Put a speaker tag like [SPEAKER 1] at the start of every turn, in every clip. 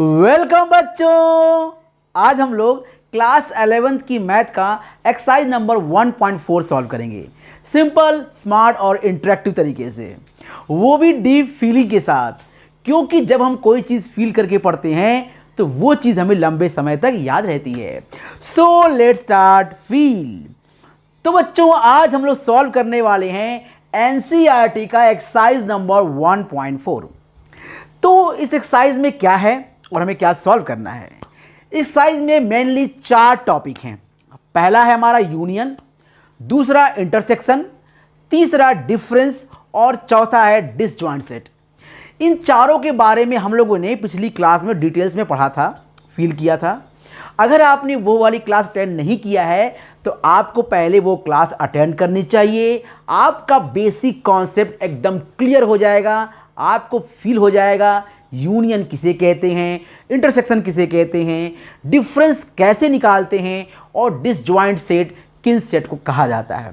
[SPEAKER 1] Welcome बच्चों। आज हम लोग क्लास 11th की मैथ का एक्सरसाइज नंबर 1.4 सॉल्व करेंगे सिंपल, स्मार्ट और इंटरेक्टिव तरीके से, वो भी डीप फीलिंग के साथ। क्योंकि जब हम कोई चीज़ फील करके पढ़ते हैं तो वो चीज़ हमें लंबे समय तक याद रहती है। सो लेट्स स्टार्ट फील। तो बच्चों, आज हम लोग सॉल्व करने वाले हैं एनसीईआरटी का एक्सरसाइज नंबर 1.4। तो इस एक्सरसाइज में क्या है और हमें क्या सॉल्व करना है। इस एक्सरसाइज में मेनली 4 टॉपिक हैं। पहला है हमारा यूनियन, दूसरा इंटरसेक्शन, तीसरा डिफरेंस और चौथा है डिसजॉइंट सेट। इन चारों के बारे में हम लोगों ने पिछली क्लास में डिटेल्स में पढ़ा था, फील किया था। अगर आपने वो वाली क्लास अटेंड नहीं किया है तो आपको पहले वो क्लास अटेंड करनी चाहिए। आपका बेसिक कॉन्सेप्ट एकदम क्लियर हो जाएगा, आपको फील हो जाएगा यूनियन किसे कहते हैं, इंटरसेक्शन किसे कहते हैं, डिफरेंस कैसे निकालते हैं और डिसजॉइंट सेट किन सेट को कहा जाता है।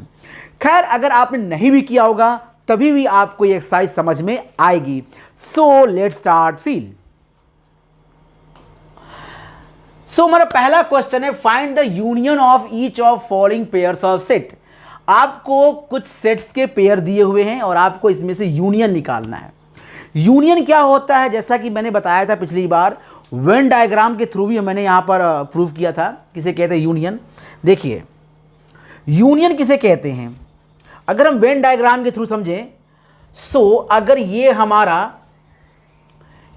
[SPEAKER 1] खैर, अगर आपने नहीं भी किया होगा तभी भी आपको ये एक्सरसाइज समझ में आएगी। So let's start feel. So हमारा पहला क्वेश्चन है, find the union of each of following pairs of set. आपको कुछ सेट्स के पेयर दिए हुए हैं और आपको इसमें से यूनियन निकालना है। यूनियन क्या होता है, जैसा कि मैंने बताया था पिछली बार, वेन डायग्राम के थ्रू भी मैंने यहाँ पर प्रूव किया था किसे कहते हैं यूनियन। देखिए, यूनियन किसे कहते हैं अगर हम वेन डायग्राम के थ्रू समझें। सो अगर ये हमारा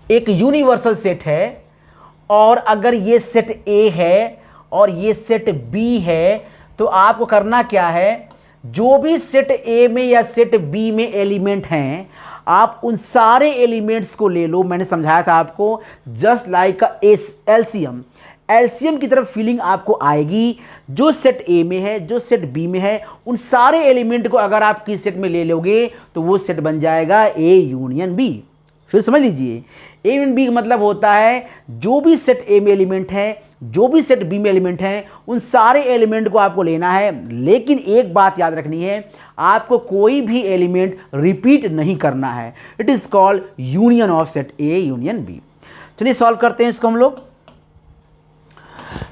[SPEAKER 1] एक यूनिवर्सल सेट है और अगर ये सेट ए है और ये सेट बी है, तो आपको करना क्या है, जो भी सेट ए में या सेट बी में एलिमेंट हैं आप उन सारे एलिमेंट्स को ले लो। मैंने समझाया था आपको, जस्ट लाइक एलसीएम। एलसीएम की तरफ फीलिंग आपको आएगी। जो सेट ए में है, जो सेट बी में है, उन सारे एलिमेंट को अगर आप किस सेट में ले लोगे तो वो सेट बन जाएगा ए यूनियन बी। फिर समझ लीजिए, ए यूनियन बी का मतलब होता है जो भी सेट ए में एलिमेंट है, जो भी सेट बी में एलिमेंट है, उन सारे एलिमेंट को आपको लेना है। लेकिन एक बात याद रखनी है, आपको कोई भी एलिमेंट रिपीट नहीं करना है। It is called union of set A union B. चलिए सॉल्व करते हैं इसको हम लोग।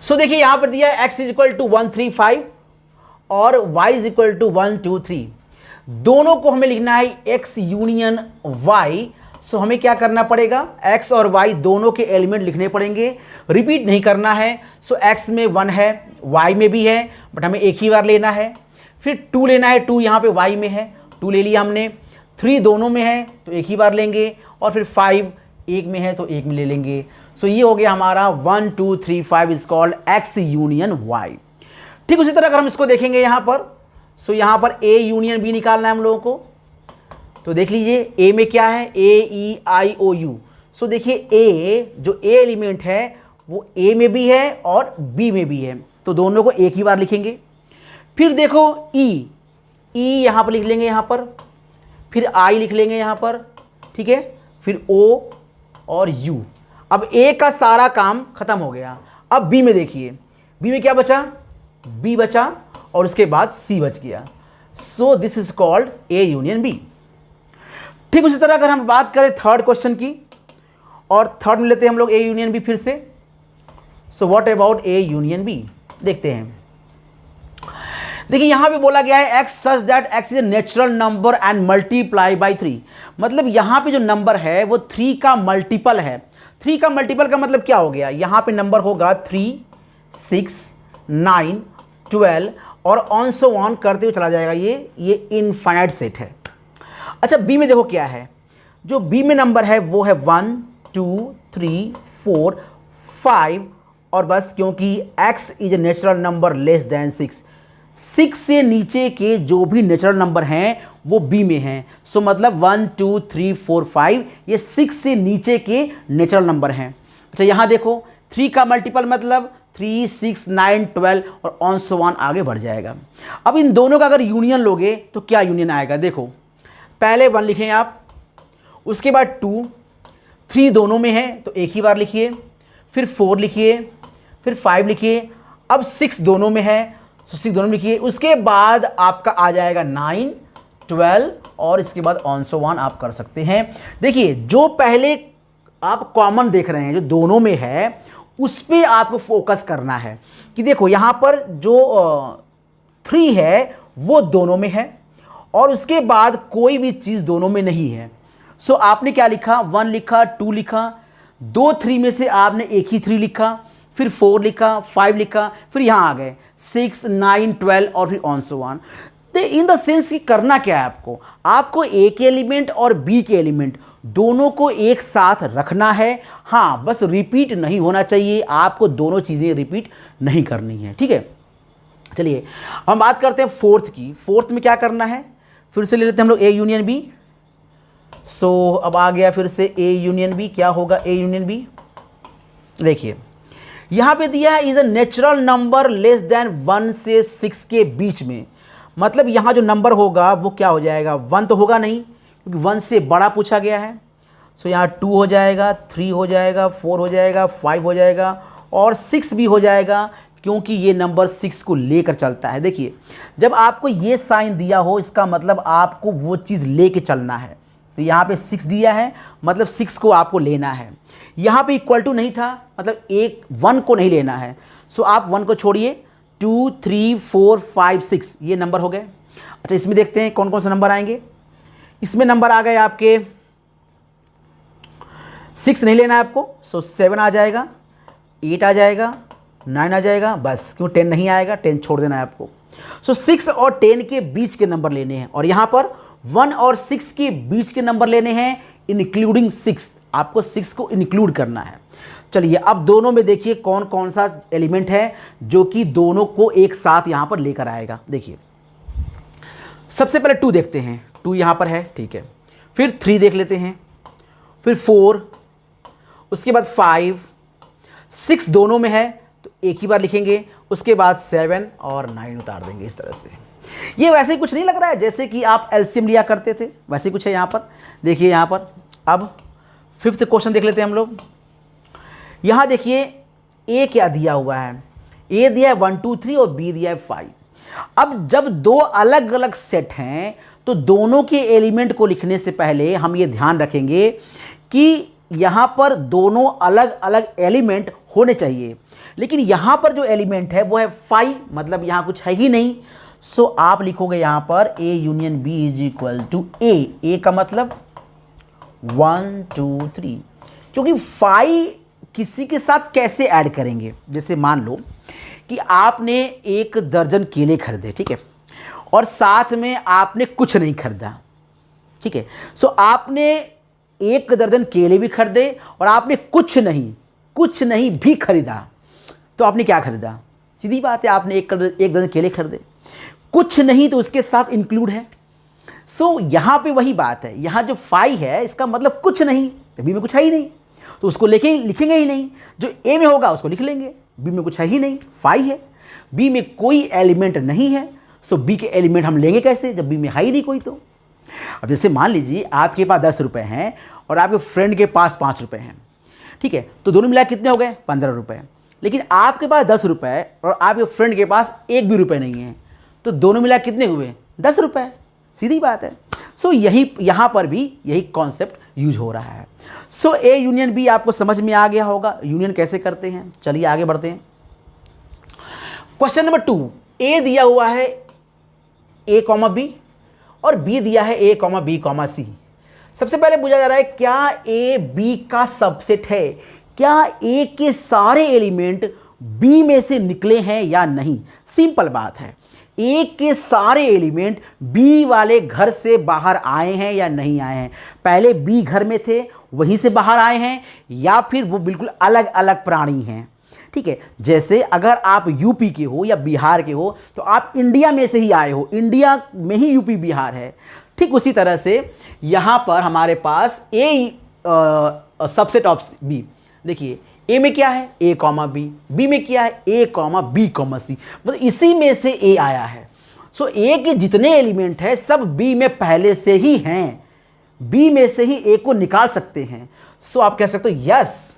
[SPEAKER 1] सो देखिए, यहां पर दिया है x इक्वल टू 1 3 5 और y इक्वल टू 1 2 3। दोनों को हमें लिखना है x यूनियन y। सो हमें क्या करना पड़ेगा, x और y दोनों के एलिमेंट लिखने पड़ेंगे, रिपीट नहीं करना है। सो x में 1 है, y में भी है, बट हमें एक ही बार लेना है। फिर 2 लेना है, 2 यहाँ पे y में है, 2 ले लिया हमने। 3 दोनों में है तो एक ही बार लेंगे, और फिर 5 एक में है तो एक में ले लेंगे। सो ये हो गया हमारा 1 2 3 5 is called x union y। ठीक उसी तरह अगर हम इसको देखेंगे यहाँ पर, सो यहाँ पर a यूनियन b निकालना है हम लोगों को। तो देख लीजिए, a में क्या है, AEIOU। सो देखिए, a जो a एलिमेंट है वो a में भी है और b में भी है, तो दोनों को एक ही बार लिखेंगे। फिर देखो E यहाँ पर लिख लेंगे यहाँ पर, फिर I लिख लेंगे यहाँ पर, ठीक है, फिर O और U। अब A का सारा काम खत्म हो गया। अब B में देखिए, B में क्या बचा, B बचा और उसके बाद C बच गया। So this is called A union B। ठीक उसी तरह अगर हम बात करें थर्ड क्वेश्चन की, और थर्ड में लेते हैं हम लोग A यूनियन B फिर से। So what about A union B, देखते हैं। देखिए, यहां पे बोला गया है x such that x is a natural number and multiply by 3। मतलब यहां पे जो नंबर है वो 3 का मल्टीपल है। 3 का मल्टीपल का मतलब क्या हो गया, यहां पे नंबर होगा 3 6 9 12 और ऑन सो ऑन करते हुए चला जाएगा। ये इनफाइनाइट सेट है। अच्छा, बी में देखो क्या है, जो बी में नंबर है वो है 1 2 3 4 5 और बस, क्योंकि x is a natural number less than 6 से नीचे के जो भी नेचुरल नंबर हैं वो b में हैं। सो मतलब 1 2 3 4 5 ये 6 से नीचे के नेचुरल नंबर हैं। अच्छा, यहाँ देखो 3 का मल्टीपल मतलब 3 6 9 12 और ऑन सो ऑन आगे बढ़ जाएगा। अब इन दोनों का अगर यूनियन लोगे तो क्या यूनियन आएगा, देखो पहले 1 लिखें आप, उसके बाद 2, 3 दोनों में है तो एक ही बार लिखिए, फिर 4 लिखिए, फिर 5 लिखिए। अब 6 दोनों में है तो 6 दोनों में लिखिए। उसके बाद आपका आ जाएगा 9 12 और इसके बाद ऑन सो ऑन आप कर सकते हैं। देखिए, जो पहले आप कॉमन देख रहे हैं जो दोनों में है उस पे आपको फोकस करना है कि देखो यहाँ पर जो 3 है वो दोनों में है और उसके बाद कोई भी चीज़ दोनों में नहीं है। सो आपने क्या लिखा, 1 लिखा, 2 लिखा, 2 3 में से आपने एक ही 3 लिखा, फिर 4 लिखा, 5 लिखा, फिर यहाँ आ गए 6, 9, 12 और फिर ऑन सो ऑन। तो इन द सेंस कि करना क्या है आपको ए के एलिमेंट और बी के एलिमेंट दोनों को एक साथ रखना है। हाँ, बस रिपीट नहीं होना चाहिए, आपको दोनों चीज़ें रिपीट नहीं करनी है, ठीक है। चलिए हम बात करते हैं फोर्थ की। फोर्थ में क्या करना है, फिर से ले लेते हैं हम लोग ए यूनियन बी। सो अब आ गया फिर से ए यूनियन बी। क्या होगा ए यूनियन बी, देखिए यहाँ पे दिया है is a natural number less than 1 से 6 के बीच में। मतलब यहाँ जो नंबर होगा वो क्या हो जाएगा, 1 तो होगा नहीं क्योंकि 1 से बड़ा पूछा गया है। सो यहाँ 2 हो जाएगा, 3 हो जाएगा, 4 हो जाएगा, 5 हो जाएगा और 6 भी हो जाएगा क्योंकि ये नंबर 6 को लेकर चलता है। देखिए जब आपको ये साइन दिया हो इसका मतलब आपको वो चीज़ लेके चलना है। तो यहाँ पे 6 दिया है मतलब 6 को आपको लेना है। यहाँ पे इक्वल टू नहीं था मतलब 1 को नहीं लेना है। सो आप 1 को छोड़िए, 2, 3, 4, 5, 6 ये नंबर हो गए। अच्छा इसमें देखते हैं कौन कौन से नंबर आएंगे। इसमें नंबर आ गए आपके 6 नहीं लेना है आपको। सो 7 आ जाएगा, 8 आ जाएगा, 9 आ जाएगा, बस क्यों 10 नहीं आएगा, 10 छोड़ देना है आपको। सो 6 और 10 के बीच के नंबर लेने हैं और यहाँ पर 1 और 6 के बीच के नंबर लेने हैं इंक्लूडिंग 6। आपको 6 को इंक्लूड करना है। चलिए अब दोनों में देखिए कौन कौन सा एलिमेंट है जो कि दोनों को एक साथ यहाँ पर लेकर आएगा। देखिए सबसे पहले 2 देखते हैं, 2 यहाँ पर है, ठीक है। फिर 3 देख लेते हैं, फिर 4, उसके बाद 5, 6 दोनों में है तो एक ही बार लिखेंगे, उसके बाद 7 और 9 उतार देंगे इस तरह से। ये वैसे ही कुछ नहीं लग रहा है जैसे कि आप एलसीएम लिया करते थे, वैसे कुछ है यहाँ पर। देखिए यहाँ पर अब 5th क्वेश्चन देख लेते हैं हम लोग। यहाँ देखिए ए क्या दिया हुआ है, ए दिया है 1 2 3 और बी दिया है 5। अब जब 2 अलग अलग सेट हैं तो दोनों के एलिमेंट को लिखने से पहले हम ये ध्यान रखेंगे कि यहाँ पर दोनों अलग अलग एलिमेंट होने चाहिए, लेकिन यहाँ पर जो एलिमेंट है वो है 5, मतलब यहाँ कुछ है ही नहीं। सो आप लिखोगे यहाँ पर A union B is equal to A का मतलब 1 2 3, क्योंकि 5 किसी के साथ कैसे ऐड करेंगे। जैसे मान लो कि आपने 1 दर्जन केले खरीदे, ठीक है, और साथ में आपने कुछ नहीं खरीदा, ठीक है। सो आपने 1 दर्जन केले भी खरीदे और आपने कुछ नहीं भी खरीदा, तो आपने क्या खरीदा, सीधी बात है आपने 1 दर्जन केले खरीदे, कुछ नहीं तो उसके साथ इंक्लूड है। सो यहाँ पे वही बात है, यहाँ जो 5 है इसका मतलब कुछ नहीं, बी में कुछ है ही नहीं तो उसको लिखेंगे ही नहीं। जो ए में होगा उसको लिख लेंगे, बी में कुछ है ही नहीं, 5 है, बी में कोई एलिमेंट नहीं है। सो बी के एलिमेंट हम लेंगे कैसे जब बी में है ही नहीं कोई। तो अब जैसे मान लीजिए आपके पास 10 रुपये हैं और आपके फ्रेंड के पास 5 रुपये हैं, ठीक है, तो दोनों मिला कितने हो गए 15 रुपये। लेकिन आपके पास 10 रुपये और आपके फ्रेंड के पास 1 भी रुपये नहीं है, तो दोनों मिला कितने हुए 10 रुपये, सीधी बात है। सो यहाँ पर भी यही कॉन्सेप्ट यूज हो रहा है। सो ए यूनियन बी आपको समझ में आ गया होगा यूनियन कैसे करते हैं। चलिए आगे बढ़ते हैं। क्वेश्चन नंबर 2, ए दिया हुआ है ए कॉमा बी और बी दिया है ए कॉमा बी कॉमा सी। सबसे पहले पूछा जा रहा है क्या ए बी का सबसेट है, क्या ए के सारे एलिमेंट बी में से निकले हैं या नहीं। सिंपल बात है, ए के सारे एलिमेंट बी वाले घर से बाहर आए हैं या नहीं आए हैं, पहले बी घर में थे वहीं से बाहर आए हैं या फिर वो बिल्कुल अलग अलग प्राणी हैं, ठीक है। जैसे अगर आप यूपी के हो या बिहार के हो तो आप इंडिया में से ही आए हो, इंडिया में ही यूपी बिहार है। ठीक उसी तरह से यहाँ पर हमारे पास ए सबसेट ऑफ बी, देखिए ए में क्या है ए कॉमा बी, बी में क्या है ए कॉमा बी कॉमा सी, मतलब इसी में से ए आया है। सो ए के जितने एलिमेंट हैं सब बी में पहले से ही हैं, बी में से ही ए को निकाल सकते हैं। सो आप कह सकते हो यस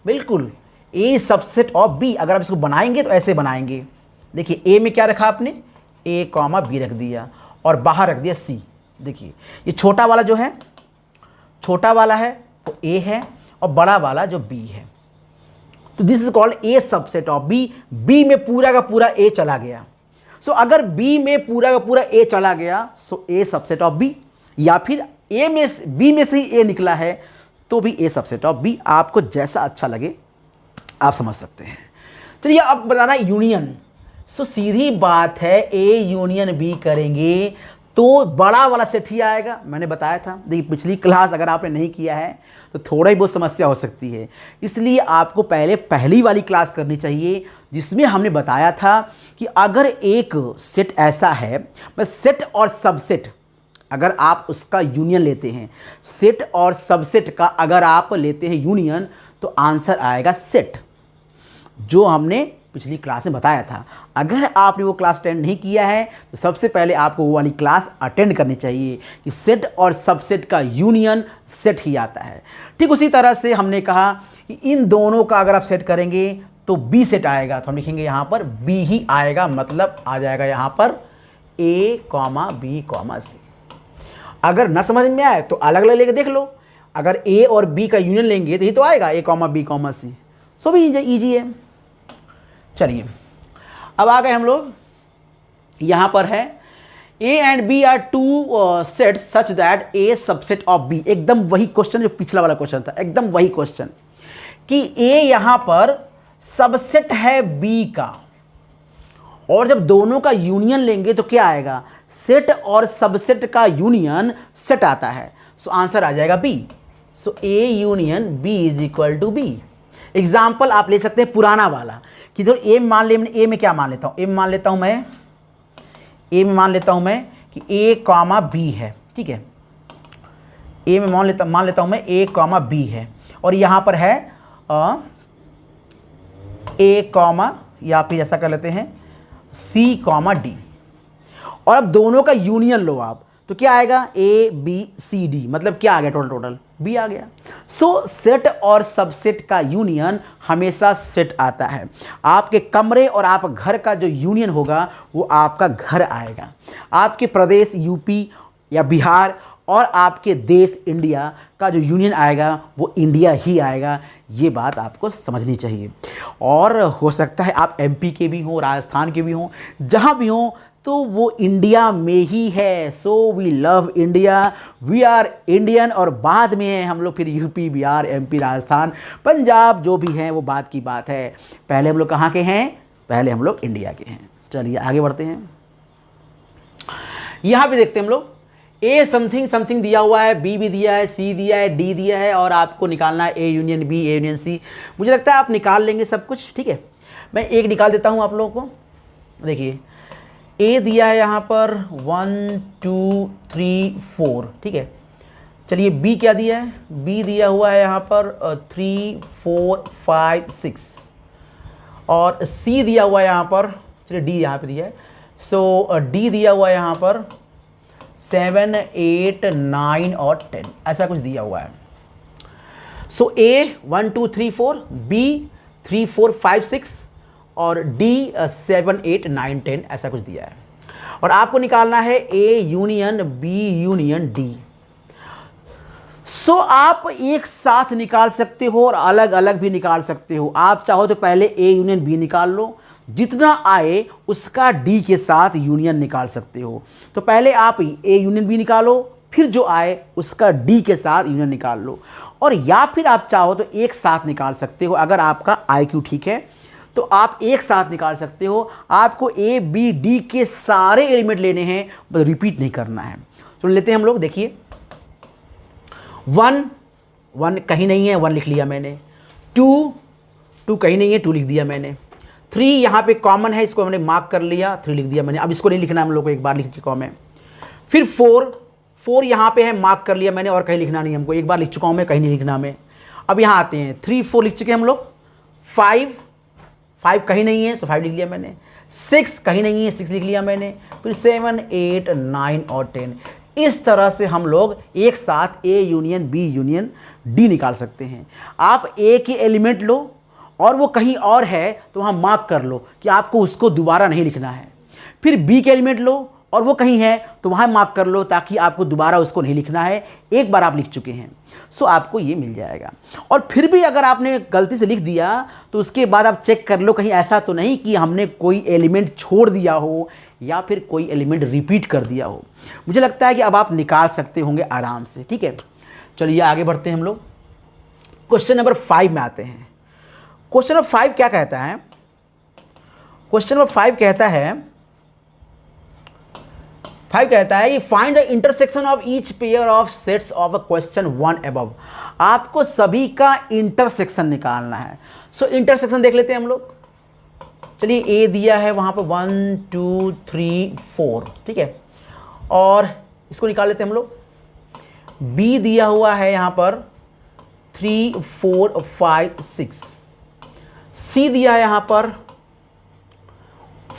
[SPEAKER 1] बिल्कुल ए सबसेट ऑफ बी। अगर आप इसको बनाएंगे तो ऐसे बनाएंगे, देखिए ए में क्या रखा आपने ए कॉमा बी रख दिया और बाहर रख दिया सी। देखिए ये छोटा वाला जो है छोटा वाला है तो ए है और बड़ा वाला जो बी है, तो this is called A subset of B. B में पूरा का पूरा ए चला गया, सो अगर बी में पूरा का पूरा ए चला गया सो ए सबसेट ऑफ बी, या फिर ए में बी में से ही ए निकला है तो भी ए सबसेट ऑफ बी। आपको जैसा अच्छा लगे आप समझ सकते हैं। चलिए अब बताना यूनियन। सो सीधी बात है, ए यूनियन बी करेंगे तो बड़ा वाला सेट ही आएगा। मैंने बताया था, देखिए पिछली क्लास अगर आपने नहीं किया है तो थोड़ा ही बहुत समस्या हो सकती है, इसलिए आपको पहले पहली वाली क्लास करनी चाहिए जिसमें हमने बताया था कि अगर एक सेट ऐसा है, बस सेट और सबसेट अगर आप उसका यूनियन लेते हैं, सेट और सबसेट का अगर आप लेते हैं यूनियन तो आंसर आएगा सेट, जो हमने पिछली क्लास में बताया था। अगर आपने वो क्लास अटेंड नहीं किया है तो सबसे पहले आपको वो वाली क्लास अटेंड करनी चाहिए कि सेट और सबसेट का यूनियन सेट ही आता है। ठीक उसी तरह से हमने कहा कि इन दोनों का अगर आप सेट करेंगे तो बी सेट आएगा, तो हम लिखेंगे यहाँ पर बी ही आएगा, मतलब आ जाएगा यहाँ पर ए कॉमा बी कॉमा सी। अगर ना समझ में आए तो अलग अलग लेके देख लो, अगर ए और बी का यूनियन लेंगे तो ये तो आएगा ए कॉमा बी कॉमा सी, सो भी ईजी है। चलिए अब आ गए हम लोग, यहां पर है A and B are two sets such that A subset of B. एकदम वही क्वेश्चन जो पिछला वाला क्वेश्चन था, एकदम वही क्वेश्चन कि ए यहां पर सबसेट है बी का, और जब दोनों का यूनियन लेंगे तो क्या आएगा, सेट और सबसेट का यूनियन सेट आता है, सो आंसर आ जाएगा B. So A union B is equal to B. Example आप ले सकते हैं पुराना वाला कि जो ए मान ले, ए में क्या मान लेता हूँ, ए में मान लेता हूँ मैं कि ए कॉमा बी है, ठीक है, ए में मान लेता हूँ मैं ए कॉमा बी है, और यहाँ पर है ए कॉमा या फिर ऐसा कर लेते हैं सी कॉमा डी, और अब दोनों का यूनियन लो आप तो क्या आएगा ए बी सी डी, मतलब क्या आ गया टोटल बी आ गया। सो सेट और सबसेट का यूनियन हमेशा सेट आता है। आपके कमरे और आप घर का जो यूनियन होगा वो आपका घर आएगा, आपके प्रदेश यूपी या बिहार और आपके देश इंडिया का जो यूनियन आएगा वो इंडिया ही आएगा। ये बात आपको समझनी चाहिए। और हो सकता है आप एमपी के भी हों, राजस्थान के भी हों, जहाँ भी हों तो वो इंडिया में ही है। So we love India, we are Indian. और बाद में है हम लोग फिर यूपी बिहार एमपी राजस्थान पंजाब जो भी हैं वो बात की बात है। पहले हम लोग कहाँ के हैं, पहले हम लोग इंडिया के हैं। चलिए आगे बढ़ते हैं। यहाँ पे देखते हैं हम लोग ए समथिंग समथिंग दिया हुआ है, बी भी दिया है, सी दिया है, डी दिया है, और आपको निकालना है A union B A union C. मुझे लगता है आप निकाल लेंगे सब कुछ, ठीक है। मैं एक निकाल देता हूँ आप लोगों को। देखिए ए दिया है यहाँ पर 1 2 3 4, ठीक है। चलिए बी क्या दिया है, बी दिया हुआ है यहाँ पर 3 4 5 6, और सी दिया हुआ है यहाँ पर, चलिए डी यहाँ पे दिया है, सो डी दिया हुआ है यहाँ पर 7 8 9 और 10, ऐसा कुछ दिया हुआ है। सो ए 1 2 3 4, बी 3 4 5 6 और डी 7 8 9 10, ऐसा कुछ दिया है। और आपको निकालना है A union B union D. So आप एक साथ निकाल सकते हो और अलग अलग भी निकाल सकते हो। आप चाहो तो पहले ए यूनियन बी निकाल लो, जितना आए उसका डी के साथ यूनियन निकाल सकते हो। तो पहले आप ए यूनियन बी निकालो, फिर जो आए उसका डी के साथ यूनियन निकाल लो, और या फिर आप चाहो तो एक साथ निकाल सकते हो। अगर आपका IQ ठीक है तो आप एक साथ निकाल सकते हो। आपको ए बी डी के सारे एलिमेंट लेने हैं, बस रिपीट नहीं करना है। तो लेते हैं हम लोग, देखिए 1 कहीं नहीं है, 1 लिख लिया मैंने। 2 कहीं नहीं है, 2 लिख दिया मैंने। 3 यहाँ पे कॉमन है, इसको मैंने मार्क कर लिया, 3 लिख दिया मैंने। अब इसको नहीं लिखना हम लोग को, एक बार लिख चुका हूँ मैं। फिर 4 यहाँ पे है, मार्क कर लिया मैंने, और कहीं लिखना नहीं हमको, एक बार लिख चुका हूँ मैं, कहीं नहीं लिखना मैं। अब यहाँ आते हैं 3 4 लिख चुके हैं हम लोग। 5 कहीं नहीं है, सो 5 लिख लिया मैंने। 6 कहीं नहीं है, 6 लिख लिया मैंने। फिर 7 8 9 और 10। इस तरह से हम लोग एक साथ A union B union D निकाल सकते हैं। आप ए के एलिमेंट लो और वो कहीं और है तो वहाँ मार्क कर लो कि आपको उसको दोबारा नहीं लिखना है। फिर बी के एलिमेंट लो, और वो कहीं है तो वहाँ मार्क कर लो, ताकि आपको दोबारा उसको नहीं लिखना है, एक बार आप लिख चुके हैं। सो आपको ये मिल जाएगा। और फिर भी अगर आपने गलती से लिख दिया तो उसके बाद आप चेक कर लो कहीं ऐसा तो नहीं कि हमने कोई एलिमेंट छोड़ दिया हो या फिर कोई एलिमेंट रिपीट कर दिया हो। मुझे लगता है कि अब आप निकाल सकते होंगे आराम से। ठीक है, चलिए आगे बढ़ते हैं हम लोग। क्वेश्चन नंबर 5 में आते हैं। क्वेश्चन नंबर 5 क्या कहता है? क्वेश्चन नंबर 5 कहता है कि find the intersection of each pair of sets of a question 1 above. आपको सभी का इंटरसेक्शन निकालना है। सो इंटरसेक्शन देख लेते हैं हम लोग। चलिए ए दिया है वहाँ पर 1 2 3 4, ठीक है, और इसको निकाल लेते हैं हम लोग। बी दिया हुआ है यहाँ पर 3 4 5 6। सी दिया है यहाँ पर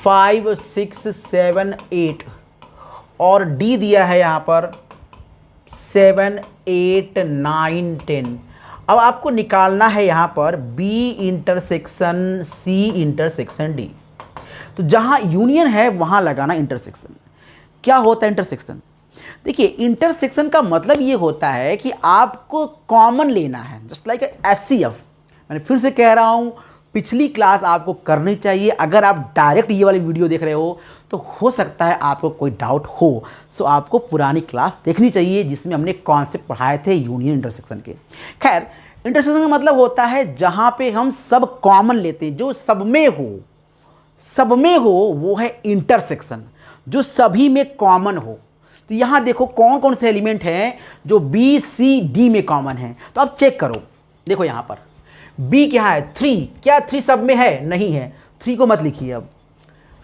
[SPEAKER 1] 5 6 7 8 और डी दिया है यहाँ पर 7 8 9 10। अब आपको निकालना है यहाँ पर B intersection C intersection D. तो जहाँ यूनियन है वहाँ लगाना इंटरसेक्शन। क्या होता है इंटरसेक्शन? देखिए, इंटरसेक्शन का मतलब ये होता है कि आपको कॉमन लेना है, जस्ट लाइक एचसीएफ। मैंने फिर से कह रहा हूँ, पिछली क्लास आपको करनी चाहिए। अगर आप डायरेक्ट ये वाली वीडियो देख रहे हो तो हो सकता है आपको कोई डाउट हो। सो आपको पुरानी क्लास देखनी चाहिए जिसमें हमने कॉन्सेप्ट पढ़ाए थे यूनियन इंटरसेक्शन के। खैर, इंटरसेक्शन का मतलब होता है जहाँ पे हम सब कॉमन लेते हैं, जो सब में हो वो है इंटरसेक्शन, जो सभी में कॉमन हो। तो यहाँ देखो कौन कौन से एलिमेंट हैं जो बी सी डी में कॉमन हैं। तो आप चेक करो, देखो यहाँ पर बी क्या है 3, क्या 3 सब में है? नहीं है, 3 को मत लिखिए। अब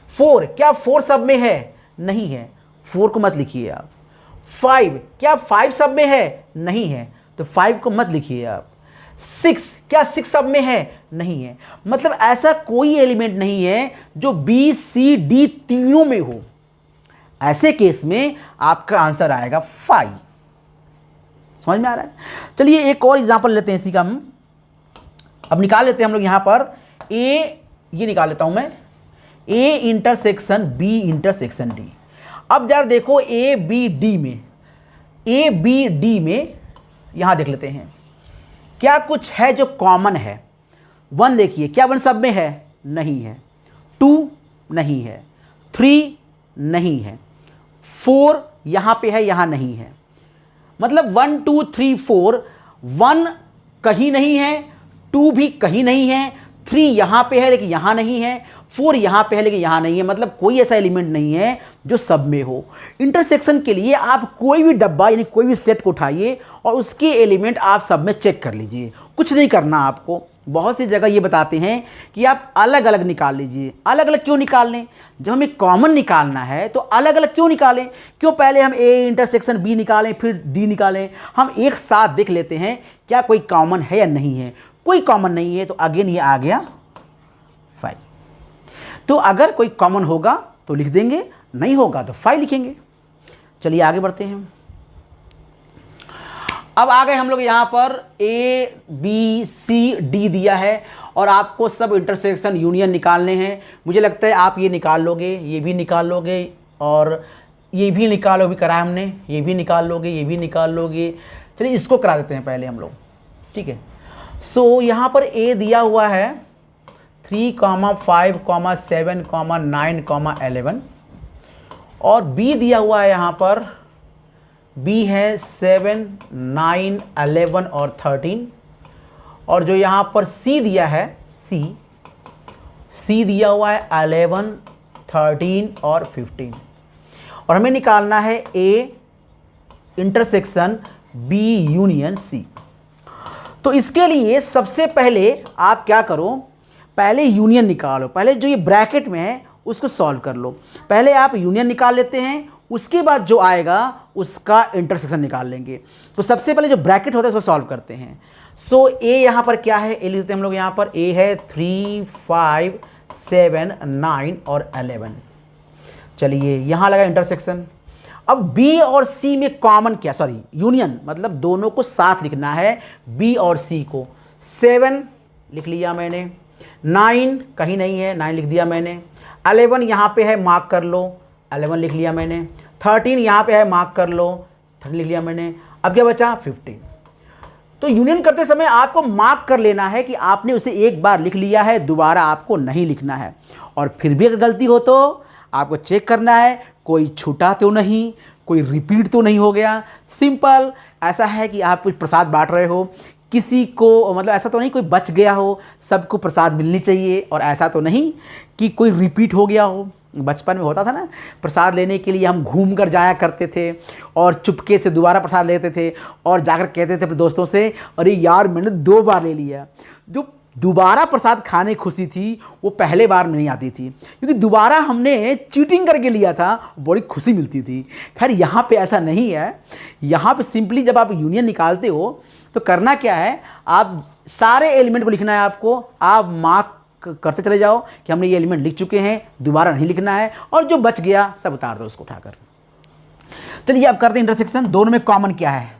[SPEAKER 1] 4, क्या 4 सब में है? नहीं है, 4 को मत लिखिए आप। 5, क्या 5 सब में है? नहीं है, तो 5 को मत लिखिए आप। 6, क्या 6 सब में है? नहीं है। मतलब ऐसा कोई एलिमेंट नहीं है जो बी सी डी तीनों में हो। ऐसे केस में आपका आंसर आएगा 5। समझ में आ रहा है? चलिए एक और एग्जांपल लेते हैं इसी का हम। अब निकाल लेते हैं हम लोग यहाँ पर ए, ये निकाल लेता हूँ मैं, A intersection B intersection D. अब यार देखो ए बी डी में यहाँ देख लेते हैं क्या कुछ है जो कॉमन है। 1 देखिए, क्या 1 सब में है? नहीं है। 2 नहीं है। 3 नहीं है। 4 यहाँ पे है, यहाँ नहीं है। मतलब 1 2 3 4, 1 कहीं नहीं है, 2 भी कहीं नहीं है, 3 यहाँ पे है लेकिन यहाँ नहीं है, 4 यहाँ पे है लेकिन यहाँ नहीं है। मतलब कोई ऐसा एलिमेंट नहीं है जो सब में हो। इंटरसेक्शन के लिए आप कोई भी डब्बा यानी कोई भी सेट को उठाइए और उसके एलिमेंट आप सब में चेक कर लीजिए। कुछ नहीं करना आपको। बहुत सी जगह ये बताते हैं कि आप अलग अलग निकाल लीजिए। अलग अलग क्यों निकाल लें? जब हमें कॉमन निकालना है तो अलग अलग क्यों निकालें? क्यों पहले हम ए इंटरसेक्शन बी निकालें फिर डी निकालें? हम एक साथ देख लेते हैं क्या कोई कॉमन है या नहीं है। कोई कॉमन नहीं है तो अगेन ये आ गया 5। तो अगर कोई कॉमन होगा तो लिख देंगे, नहीं होगा तो 5 लिखेंगे। चलिए आगे बढ़ते हैं। अब आ गए हम लोग यहाँ पर ए बी सी डी दिया है और आपको सब इंटरसेक्शन यूनियन निकालने हैं। मुझे लगता है आप ये निकाल लोगे, ये भी निकाल लोगे और ये भी निकाल लो, भी करा हमने, ये भी निकाल लोगे, ये भी निकाल लोगे। चलिए इसको करा देते हैं पहले हम लोग, ठीक है। सो यहाँ पर ए दिया हुआ है 3, 5, 7, 9, 11 और बी दिया हुआ है यहाँ पर बी है 7, 9, 11 और 13 और जो यहाँ पर सी दिया है सी दिया हुआ है 11, 13 और 15 और हमें निकालना है A intersection B union C. तो इसके लिए सबसे पहले आप क्या करो, पहले यूनियन निकालो। पहले जो ये ब्रैकेट में है उसको सॉल्व कर लो। पहले आप यूनियन निकाल लेते हैं, उसके बाद जो आएगा उसका इंटरसेक्शन निकाल लेंगे। तो सबसे पहले जो ब्रैकेट होता है उसको सॉल्व करते हैं। सो ए यहाँ पर क्या है, ए लिखते हैं हम लोग। यहाँ पर ए है 3, 5, 7, 9 और 11। चलिए यहाँ लगा इंटरसेक्शन। अब बी और सी में कॉमन क्या, सॉरी यूनियन, मतलब दोनों को साथ लिखना है बी और सी को। 7 लिख लिया मैंने, 9 कहीं नहीं है, 9 लिख दिया मैंने, 11 यहाँ पे है, मार्क कर लो, 11 लिख लिया मैंने, 13 यहाँ पे है, मार्क कर लो, 13 लिख लिया मैंने। अब क्या बचा? 15। तो यूनियन करते समय आपको मार्क कर लेना है कि आपने उसे एक बार लिख लिया है, दोबारा आपको नहीं लिखना है। और फिर भी अगर गलती हो तो आपको चेक करना है कोई छूटा तो नहीं, कोई रिपीट तो नहीं हो गया। सिंपल ऐसा है कि आप कुछ प्रसाद बांट रहे हो, किसी को मतलब ऐसा तो नहीं कोई बच गया हो, सबको प्रसाद मिलनी चाहिए, और ऐसा तो नहीं कि कोई रिपीट हो गया हो। बचपन में होता था ना, प्रसाद लेने के लिए हम घूम कर जाया करते थे और चुपके से दोबारा प्रसाद लेते थे और जाकर कहते थे अपने दोस्तों से, अरे यार मैंने 2 बार ले लिया। जो दोबारा प्रसाद खाने की खुशी थी वो पहले बार में नहीं आती थी, क्योंकि दोबारा हमने चीटिंग करके लिया था, बड़ी खुशी मिलती थी। खैर यहाँ पे ऐसा नहीं है। यहाँ पे सिंपली जब आप यूनियन निकालते हो तो करना क्या है, आप सारे एलिमेंट को लिखना है आपको, आप मार्क करते चले जाओ कि हमने ये एलिमेंट लिख चुके हैं, दोबारा नहीं लिखना है, और जो बच गया सब उतार दो उसको उठाकर। चलिए अब करते हैं इंटरसेक्शन। दोनों में कॉमन क्या है?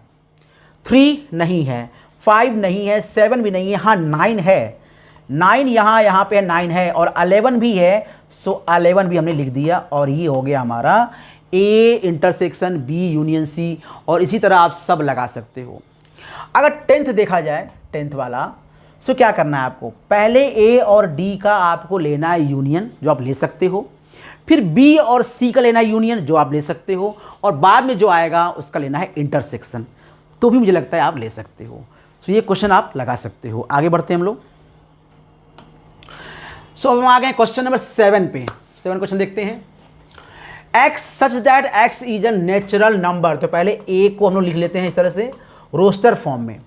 [SPEAKER 1] 3 नहीं है, 5 नहीं है, 7 भी नहीं है, हाँ 9 है। 9 यहाँ पे 9 है, और 11 भी है, सो 11 भी हमने लिख दिया, और ये हो गया हमारा A intersection B union C। और इसी तरह आप सब लगा सकते हो। अगर 10th देखा जाए, 10th वाला, सो क्या करना है आपको? पहले A और D का आपको लेना है यूनियन, जो आप ले सकते हो, फिर B और C का लेना है यूनियन, जो आप ले सकते हो, और बाद में जो आएगा उसका लेना है इंटरसेक्शन, तो भी मुझे लगता है आप ले सकते हो। सो ये क्वेश्चन आप लगा सकते हो। आगे बढ़ते हैं हम लोग। सो अब हम आ गए क्वेश्चन नंबर 7 पे। 7 क्वेश्चन देखते हैं। x such that x is a natural number. तो पहले a को हम लोग लिख लेते हैं इस तरह से रोस्टर फॉर्म में।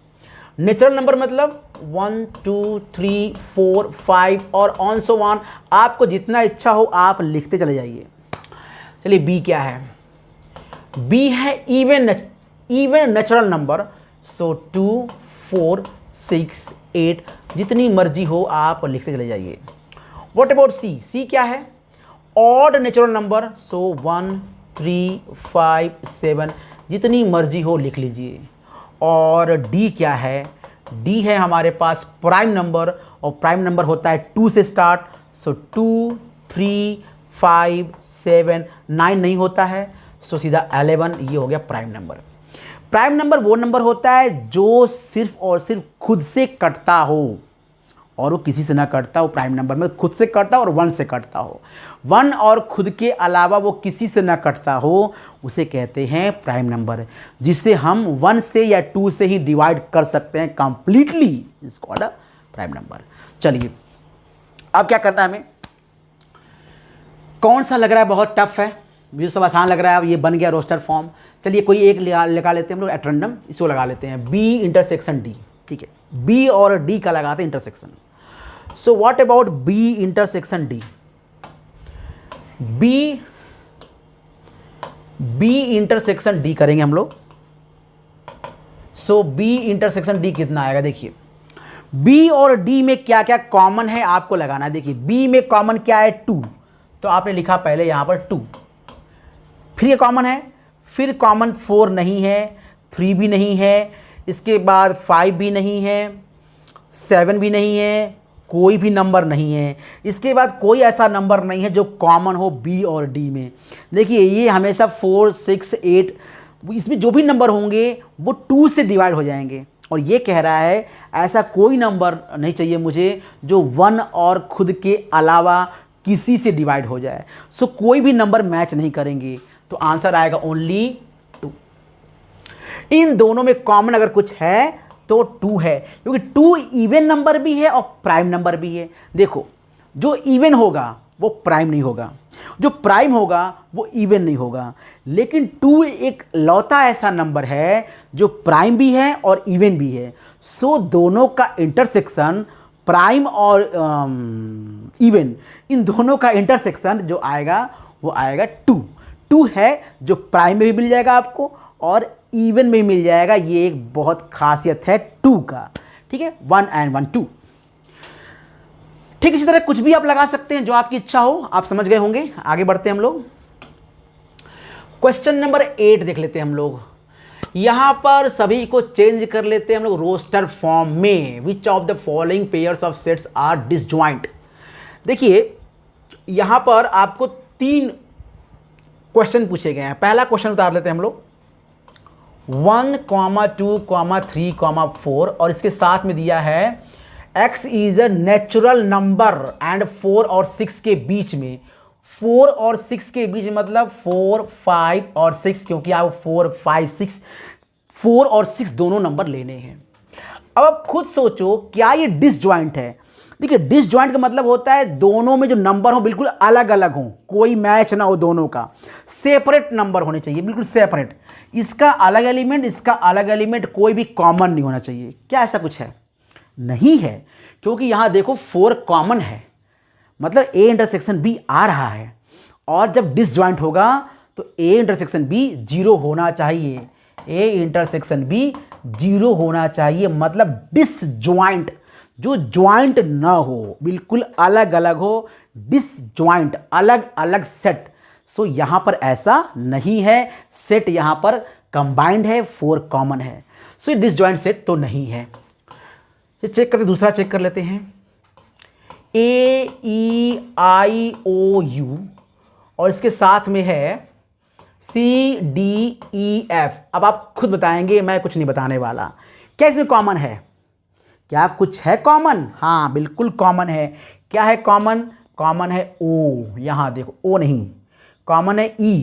[SPEAKER 1] नेचुरल नंबर मतलब 1 2 3 4 5 और ऑन सो ऑन, आपको जितना इच्छा हो आप लिखते चले जाइए। चलिए b क्या है? b है इवन नेचुरल नंबर, सो 2 4 6 8 जितनी मर्जी हो आप लिखते चले जाइए। What about c? c क्या है? ऑड नेचुरल नंबर, सो 1 3 5 7 जितनी मर्जी हो लिख लीजिए। और d क्या है? d है हमारे पास प्राइम नंबर, और प्राइम नंबर होता है 2 से स्टार्ट, सो 2 3 5 7 9 नहीं होता है, सो सीधा 11, ये हो गया प्राइम नंबर। प्राइम नंबर वो नंबर होता है जो सिर्फ और सिर्फ खुद से कटता हो, और वो किसी से ना कटता हो। प्राइम नंबर में खुद से कटता हो और 1 से कटता हो। 1 और खुद के अलावा वो किसी से ना कटता हो, उसे कहते हैं प्राइम नंबर, जिसे हम 1 से या 2 से ही डिवाइड कर सकते हैं completely, is called a prime number. चलिए अब क्या करना है हमें? कौन सा लग रहा है बहुत टफ है? मुझे सब आसान लग रहा है। अब ये बन गया रोस्टर फॉर्म। चलिए कोई एक लगा लेते हैं हम लोग एट रैंडम, इसको लगा लेते हैं B इंटरसेक्शन D। ठीक है, B और D का लगाते हैं intersection. So what about B intersection D? B intersection D करेंगे हम लोग। सो B इंटरसेक्शन D कितना आएगा? देखिए B और D में क्या क्या कॉमन है आपको लगाना है। देखिए B में कॉमन क्या है? 2, तो आपने लिखा पहले यहां पर 2, फिर ये कॉमन है, फिर कॉमन 4 नहीं है, 3 भी नहीं है, इसके बाद 5 भी नहीं है, 7 भी नहीं है, कोई भी नंबर नहीं है। इसके बाद कोई ऐसा नंबर नहीं है जो कॉमन हो B और D में। देखिए ये हमेशा 4 6 8, इसमें जो भी नंबर होंगे वो 2 से डिवाइड हो जाएंगे, और ये कह रहा है ऐसा कोई नंबर नहीं चाहिए मुझे जो 1 और खुद के अलावा किसी से डिवाइड हो जाए। सो कोई भी नंबर मैच नहीं करेंगे, तो आंसर आएगा ओनली 2। इन दोनों में कॉमन अगर कुछ है तो 2 है, क्योंकि 2 इवन नंबर भी है और प्राइम नंबर भी है। देखो जो इवन होगा वो प्राइम नहीं होगा, जो प्राइम होगा वो इवन नहीं होगा, लेकिन 2 एक लौता ऐसा नंबर है जो प्राइम भी है और इवन भी है। सो दोनों का इंटरसेक्शन, प्राइम और इवन, इन दोनों का इंटरसेक्शन जो आएगा वो आएगा 2। 2 है जो प्राइम में भी मिल जाएगा आपको और इवन में मिल जाएगा। ये एक बहुत खासियत है 2 का। ठीक है, 1 and 1 2। ठीक इसी तरह कुछ भी आप लगा सकते हैं जो आपकी इच्छा हो। आप समझ गए होंगे। आगे बढ़ते हैं हम लोग। क्वेश्चन नंबर 8 देख लेते हैं हम लोग। यहां पर सभी को चेंज कर लेते हैं हम लोग रोस्टर फॉर्म में। Which of the following pairs of sets are disjoint. देखिए यहां पर आपको 3 क्वेश्चन पूछे गए हैं। पहला क्वेश्चन उतार लेते हैं हम लोग, 1, 2, 3, 4 और इसके साथ में दिया है x is a natural number and 4 और 6 के बीच में, 4 और 6 के बीच मतलब 4, 5 और 6, क्योंकि आप 4, 5, 6, 4 और 6 दोनों नंबर लेने हैं। अब आप खुद सोचो क्या ये डिसजॉइंट है। देखिए डिसजॉइंट का मतलब होता है दोनों में जो नंबर हो बिल्कुल अलग अलग हो, कोई मैच ना हो, दोनों का सेपरेट नंबर होने चाहिए, बिल्कुल सेपरेट। इसका अलग एलिमेंट, इसका अलग एलिमेंट, कोई भी कॉमन नहीं होना चाहिए। क्या ऐसा कुछ है? नहीं है, क्योंकि यहां देखो 4 कॉमन है, मतलब ए इंटरसेक्शन बी आ रहा है, और जब डिसजॉइंट होगा तो ए इंटरसेक्शन बी 0 होना चाहिए, ए इंटरसेक्शन बी 0 होना चाहिए, मतलब डिसजॉइंट, जो ज्वाइंट ना हो, बिल्कुल अलग अलग हो, डिसजॉइंट, अलग अलग सेट। सो यहां पर ऐसा नहीं है, सेट यहां पर कंबाइंड है, 4 कॉमन है, सो डिसजॉइंट सेट तो नहीं है। चेक करते, दूसरा चेक कर लेते हैं, AEIOU और इसके साथ में है CDEF। अब आप खुद बताएंगे, मैं कुछ नहीं बताने वाला। क्या इसमें कॉमन है? क्या कुछ है कॉमन? हाँ बिल्कुल कॉमन है। क्या है कॉमन? कॉमन है O, यहां देखो O नहीं, कॉमन है E,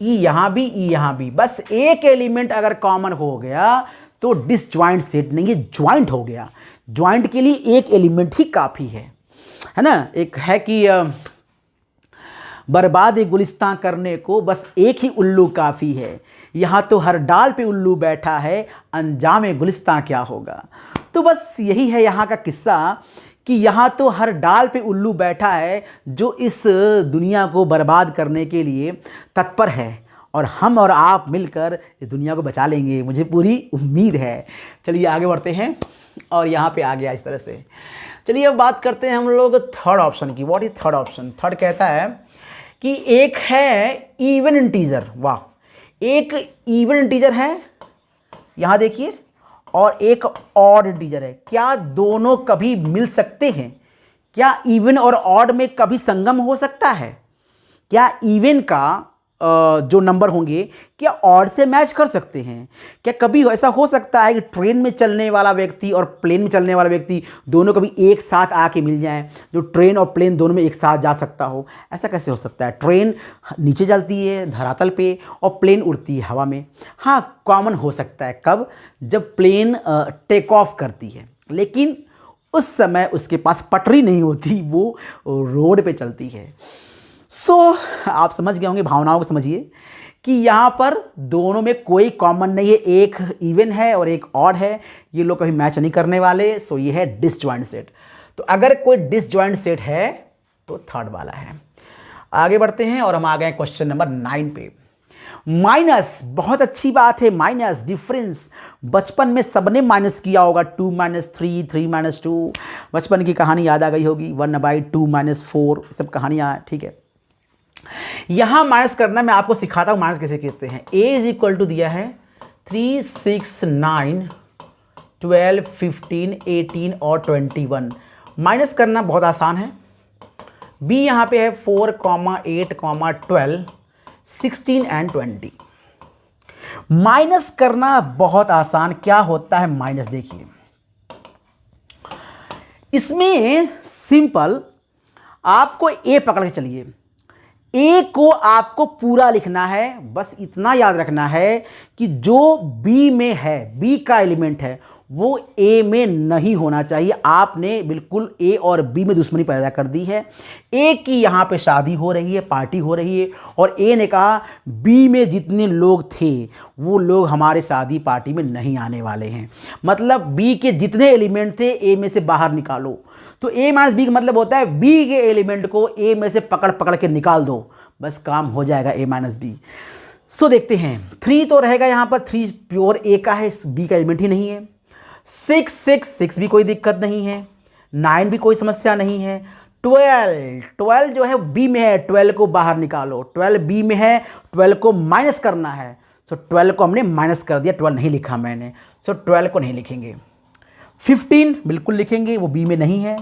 [SPEAKER 1] E यहां भी, E यहां भी। बस एक एलिमेंट अगर कॉमन हो गया तो डिसजॉइंट सेट नहीं है, ज्वाइंट हो गया। ज्वाइंट के लिए एक एलिमेंट ही काफी है ना। एक है कि बर्बाद गुलिस्तां करने को बस एक ही उल्लू काफ़ी है, यहाँ तो हर डाल पे उल्लू बैठा है, अंजाम गुलिस्तां क्या होगा। तो बस यही है यहाँ का किस्सा कि यहाँ तो हर डाल पे उल्लू बैठा है जो इस दुनिया को बर्बाद करने के लिए तत्पर है, और हम और आप मिलकर इस दुनिया को बचा लेंगे, मुझे पूरी उम्मीद है। चलिए आगे बढ़ते हैं, और यहाँ पे आ गया इस तरह से। चलिए अब बात करते हैं हम लोग थर्ड ऑप्शन की। What is third option? Third कहता है कि एक है इवन इंटीजर, वाह, एक इवन इंटीजर है यहां देखिए, और एक ऑड इंटीजर है। क्या दोनों कभी मिल सकते हैं? क्या इवन और ऑड में कभी संगम हो सकता है? क्या इवन का जो नंबर होंगे क्या ऑड से मैच कर सकते हैं? क्या कभी ऐसा हो सकता है कि ट्रेन में चलने वाला व्यक्ति और प्लेन में चलने वाला व्यक्ति दोनों कभी एक साथ आके मिल जाएं, जो ट्रेन और प्लेन दोनों में एक साथ जा सकता हो? ऐसा कैसे हो सकता है? ट्रेन नीचे चलती है धरातल पे और प्लेन उड़ती है हवा में। हाँ कॉमन हो सकता है, कब? जब प्लेन टेक ऑफ करती है, लेकिन उस समय उसके पास पटरी नहीं होती, वो रोड पे चलती है। आप समझ गए होंगे, भावनाओं को समझिए कि यहाँ पर दोनों में कोई कॉमन नहीं है, एक इवन है और एक ऑड है, ये लोग कभी मैच नहीं करने वाले। ये है डिसजॉइंट सेट। तो अगर कोई डिसजॉइंट सेट है तो थर्ड वाला है। आगे बढ़ते हैं और हम आ गए क्वेश्चन नंबर 9 पे। माइनस, बहुत अच्छी बात है, माइनस डिफरेंस। बचपन में सबने माइनस किया होगा, 2 - 3, 3 - 2, बचपन की कहानी याद आ गई होगी, 1/2 - 4, सब कहानियाँ, ठीक है। यहां माइनस करना मैं आपको सिखाता हूं माइनस कैसे करते हैं। a इज इक्वल टू दिया है 3, 6, 9, 12, 15, 18 और 21। माइनस करना बहुत आसान है। b यहां पे है 4, 8, 12, 16 एंड 20। माइनस करना बहुत आसान। क्या होता है माइनस? देखिए इसमें सिंपल, आपको a पकड़ के चलिए, ए को आपको पूरा लिखना है। बस इतना याद रखना है कि जो बी में है, बी का एलिमेंट है, वो ए में नहीं होना चाहिए। आपने बिल्कुल ए और बी में दुश्मनी पैदा कर दी है। ए की यहाँ पे शादी हो रही है, पार्टी हो रही है, और ए ने कहा बी में जितने लोग थे वो लोग हमारे शादी पार्टी में नहीं आने वाले हैं। मतलब बी के जितने एलिमेंट थे ए में से बाहर निकालो। तो ए - बी का मतलब होता है बी के एलिमेंट को ए में से पकड़ पकड़ के निकाल दो, बस काम हो जाएगा a - b। देखते हैं 3 तो रहेगा यहाँ पर, 3 प्योर a का है, b का एलिमेंट ही नहीं है। 6 भी कोई दिक्कत नहीं है, 9 भी कोई समस्या नहीं है। 12 जो है b में है, 12 को बाहर निकालो। 12 b में है, 12 को माइनस करना है। 12 को हमने माइनस कर दिया, 12 नहीं लिखा मैंने, 12 को नहीं लिखेंगे। 15 बिल्कुल लिखेंगे, वो b में नहीं है।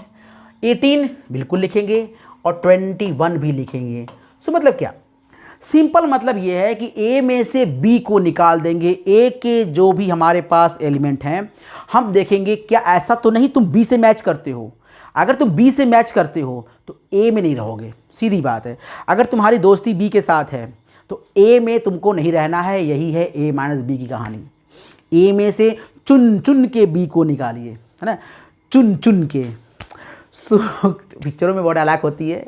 [SPEAKER 1] 18 बिल्कुल लिखेंगे, और 21 भी लिखेंगे। मतलब क्या? सिंपल मतलब ये है कि ए में से बी को निकाल देंगे। ए के जो भी हमारे पास एलिमेंट हैं हम देखेंगे क्या ऐसा तो नहीं तुम बी से मैच करते हो। अगर तुम बी से मैच करते हो तो ए में नहीं रहोगे, सीधी बात है। अगर तुम्हारी दोस्ती बी के साथ है तो ए में तुमको नहीं रहना है। यही है ए माइनस बी की कहानी। ए में से चुन चुन के बी को निकालिए, है ना, चुन चुन के। सो पिक्चरों में बहुत डायलॉग होती है,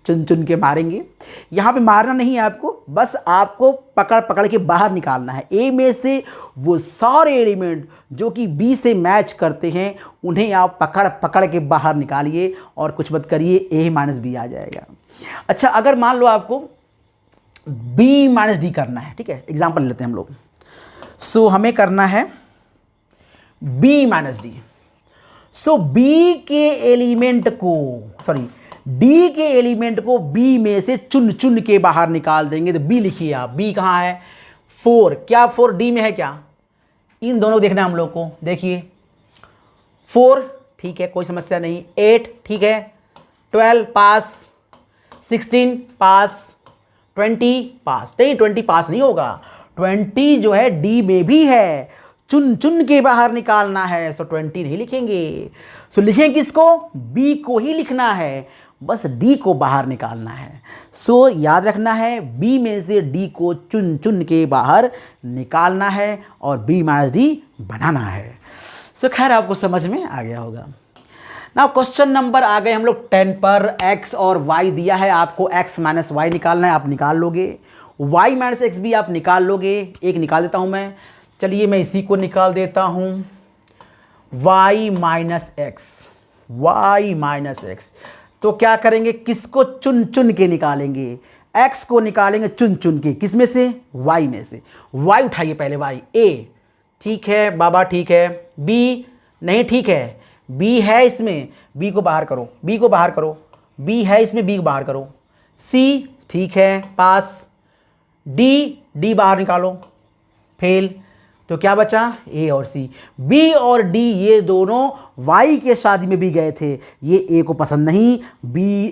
[SPEAKER 1] चुन चुन के मारेंगे। यहाँ पे मारना नहीं है आपको, बस आपको पकड़ पकड़ के बाहर निकालना है। ए में से वो सारे एलिमेंट जो कि बी से मैच करते हैं उन्हें आप पकड़ पकड़ के बाहर निकालिए और कुछ मत करिए, ए माइनस बी आ जाएगा। अच्छा, अगर मान लो आपको बी माइनस डी करना है, ठीक है, एग्जाम्पल लेते हैं हम लोग। सो हमें करना है बी माइनस डी। सो बी के एलिमेंट को, सॉरी डी के एलिमेंट को बी में से चुन चुन के बाहर निकाल देंगे। तो बी लिखिए आप, बी कहाँ है, 4, क्या 4 डी में है क्या? इन दोनों देखना हम लोग को। देखिए 4 ठीक है, कोई समस्या नहीं। 8 ठीक है, 12 पास, 16 पास, 20 पास। नहीं 20 पास नहीं होगा, 20 जो है डी में भी है, चुन चुन के बाहर निकालना है। सो 20 नहीं लिखेंगे। सो लिखें किसको, बी को ही लिखना है, बस डी को बाहर निकालना है। सो याद रखना है बी में से डी को चुन चुन के बाहर निकालना है और बी माइनस डी बनाना है। सो खैर आपको समझ में आ गया होगा ना। क्वेश्चन नंबर आ गए हम लोग 10 पर। x और y दिया है आपको, x माइनस वाई निकालना है, आप निकाल लोगे। y माइनस एक्स भी आप निकाल लोगे। एक निकाल देता हूँ मैं, चलिए मैं इसी को निकाल देता हूँ, y minus X, Y minus X. तो क्या करेंगे, किसको चुन चुन के निकालेंगे, x को निकालेंगे चुन चुन के, किस में से, y में से। y उठाइए पहले, y a ठीक है बाबा, ठीक है। b नहीं ठीक है, b है इसमें, b को बाहर करो, b को बाहर करो, b है इसमें, b को बाहर करो। c ठीक है पास, d बाहर निकालो, फेल। तो क्या बचा, ए और सी। बी और डी ये दोनों वाई के शादी में भी गए थे, ये ए को पसंद नहीं,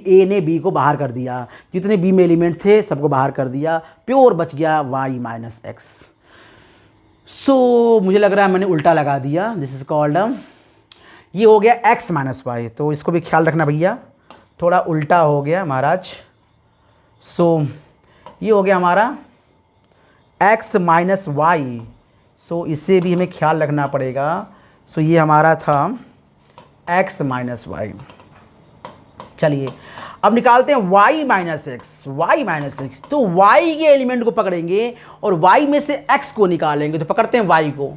[SPEAKER 1] ए ने बी को बाहर कर दिया, जितने बी में एलिमेंट थे सबको बाहर कर दिया, प्योर बच गया वाई माइनस एक्स। सो मुझे लग रहा है मैंने उल्टा लगा दिया, दिस इज कॉल्ड, ये हो गया एक्स माइनस वाई। तो इसको भी ख्याल रखना भैया, थोड़ा उल्टा हो गया महाराज। सो ये हो गया हमारा एक्स माइनस वाई। सो इससे भी हमें ख्याल रखना पड़ेगा। सो ये हमारा था x माइनस वाई। चलिए अब निकालते हैं y minus X, Y minus X. तो y के एलिमेंट को पकड़ेंगे और y में से x को निकालेंगे। तो पकड़ते हैं y को,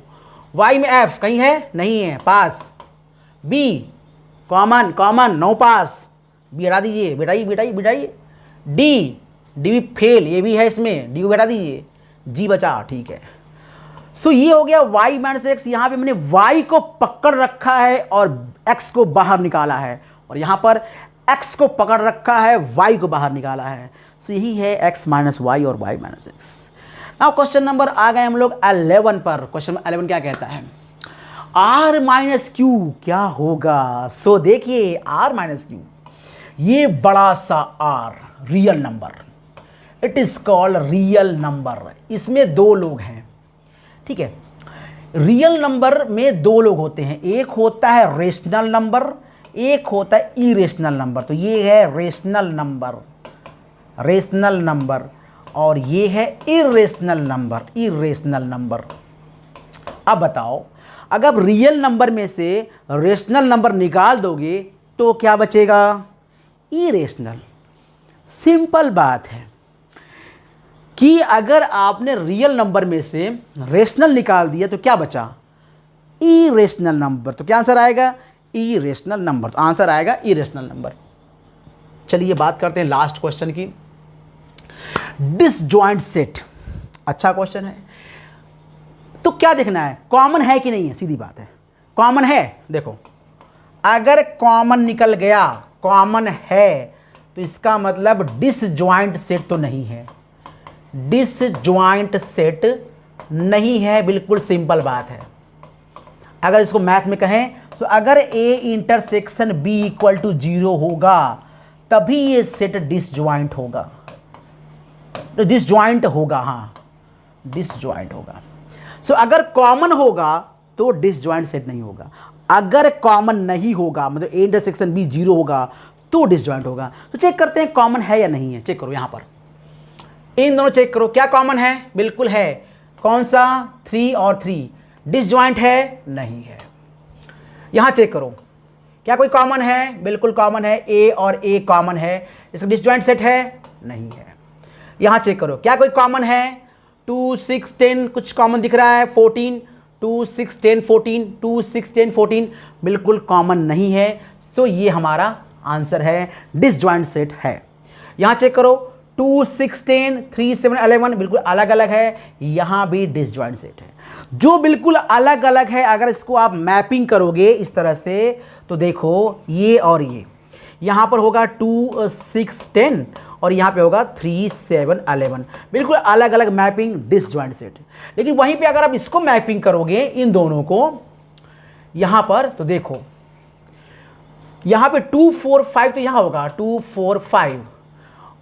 [SPEAKER 1] y में f कहीं है, नहीं है, पास। b कॉमन, कॉमन, नो पास, b हटा दीजिए, बेटाइए बेटाइए बेटाइए। d भी फेल, ये भी है इसमें, d को बेटा दीजिए, g बचा, ठीक है। सो ये हो गया y माइनस एक्स। यहाँ पे मैंने y को पकड़ रखा है और x को बाहर निकाला है, और यहाँ पर x को पकड़ रखा है, y को बाहर निकाला है। सो यही है x माइनस वाई और y minus x. Now question number आ गए हम लोग 11 पर। क्वेश्चन 11 क्या कहता है, r माइनस क्यू क्या होगा। सो देखिए r माइनस क्यू, ये बड़ा सा r real number, it is called real number. इसमें दो लोग हैं, ठीक है। रियल नंबर में दो लोग होते हैं, एक होता है रेशनल नंबर, एक होता है इरेशनल नंबर। तो ये है रेशनल नंबर, रेशनल नंबर, और ये है इरेशनल नंबर, इरेशनल नंबर। अब बताओ, अगर रियल नंबर में से रेशनल नंबर निकाल दोगे तो क्या बचेगा, इरेशनल। सिंपल बात है कि अगर आपने रियल नंबर में से रेशनल निकाल दिया तो क्या बचा, इरेशनल नंबर। तो क्या आंसर आएगा, इरेशनल नंबर। तो आंसर आएगा इरेशनल नंबर। चलिए बात करते हैं लास्ट क्वेश्चन की, डिसजॉइंट सेट। अच्छा क्वेश्चन है। तो क्या देखना है, कॉमन है कि नहीं है, सीधी बात है। कॉमन है, देखो अगर कॉमन निकल गया, कॉमन है, तो इसका मतलब डिसजॉइंट सेट तो नहीं है, डिसजॉइंट सेट नहीं है, बिल्कुल सिंपल बात है। अगर इसको मैथ में कहें तो अगर a intersection b equal to 0 होगा तभी ये सेट डिसजॉइंट होगा। तो डिसजॉइंट होगा, हाँ डिसजॉइंट होगा। सो अगर कॉमन होगा तो डिसजॉइंट सेट नहीं होगा, अगर कॉमन नहीं होगा मतलब ए इंटरसेक्शन बी 0 होगा तो डिसजॉइंट होगा। तो चेक करते हैं कॉमन है या नहीं है। चेक करो यहाँ पर इन दोनों चेक करो क्या कॉमन है, बिल्कुल है। कौन सा 3 और 3। डिसजॉइंट है, नहीं है। यहाँ चेक करो क्या कोई कॉमन है, बिल्कुल कॉमन है। ए और ए कॉमन है, इसका डिसजॉइंट सेट है, नहीं है। यहाँ चेक करो क्या कोई कॉमन है, 2 6 10 कुछ कॉमन दिख रहा है, 14 2 6 10 14 2 6 10 14 बिल्कुल कॉमन नहीं है। तो ये हमारा आंसर है, डिसजॉइंट सेट है। यहाँ चेक करो 2 6 10 3 7 11 बिल्कुल अलग अलग है, यहाँ भी डिसजॉइंट सेट है। जो बिल्कुल अलग अलग है अगर इसको आप मैपिंग करोगे इस तरह से तो देखो ये और ये यहाँ पर होगा 2 6 10 और यहाँ पे होगा 3 7 11 बिल्कुल अलग अलग मैपिंग, डिसजॉइंट सेट। लेकिन वहीं पे अगर आप इसको मैपिंग करोगे इन दोनों को यहाँ पर तो देखो यहाँ पे 2 4 5 तो यहाँ होगा 2 4 5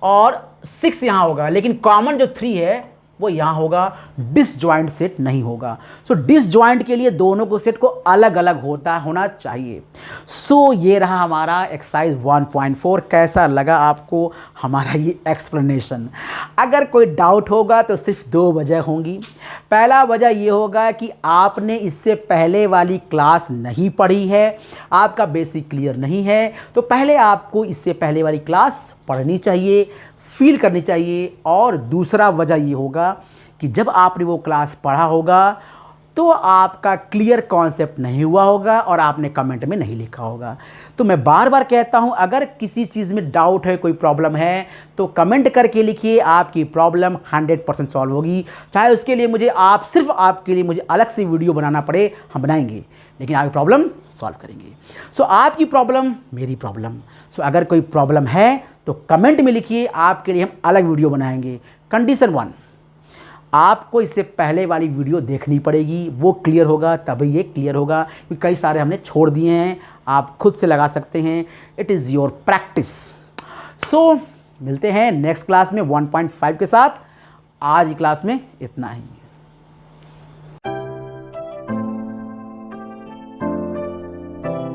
[SPEAKER 1] और 6 यहाँ होगा, लेकिन कॉमन जो 3 है वो यहाँ होगा, डिसजॉइंट सेट नहीं होगा। सो डिसजॉइंट के लिए दोनों को सेट को अलग अलग होना चाहिए। सो ये रहा हमारा एक्सरसाइज 1.4। कैसा लगा आपको हमारा ये एक्सप्लेनेशन? अगर कोई डाउट होगा तो सिर्फ 2 वजह होंगी। पहला वजह ये होगा कि आपने इससे पहले वाली क्लास नहीं पढ़ी है, आपका बेसिक क्लियर नहीं है, तो पहले आपको इससे पहले वाली क्लास पढ़नी चाहिए, फील करनी चाहिए। और दूसरा वजह ये होगा कि जब आपने वो क्लास पढ़ा होगा तो आपका क्लियर कॉन्सेप्ट नहीं हुआ होगा और आपने कमेंट में नहीं लिखा होगा। तो मैं बार बार कहता हूँ अगर किसी चीज़ में डाउट है, कोई प्रॉब्लम है तो कमेंट करके लिखिए, आपकी प्रॉब्लम 100% सॉल्व होगी। चाहे उसके लिए मुझे सिर्फ आपके लिए मुझे अलग से वीडियो बनाना पड़े, हम बनाएंगे, लेकिन आपकी प्रॉब्लम सॉल्व करेंगे। सो आपकी प्रॉब्लम मेरी प्रॉब्लम। सो अगर कोई प्रॉब्लम है तो कमेंट में लिखिए, आपके लिए हम अलग वीडियो बनाएंगे। कंडीशन 1, आपको इससे पहले वाली वीडियो देखनी पड़ेगी, वो क्लियर होगा तभी ये क्लियर होगा, क्योंकि कई सारे हमने छोड़ दिए हैं, आप खुद से लगा सकते हैं। It is your practice. So मिलते हैं नेक्स्ट क्लास में 1.5 के साथ। आज की क्लास में इतना ही।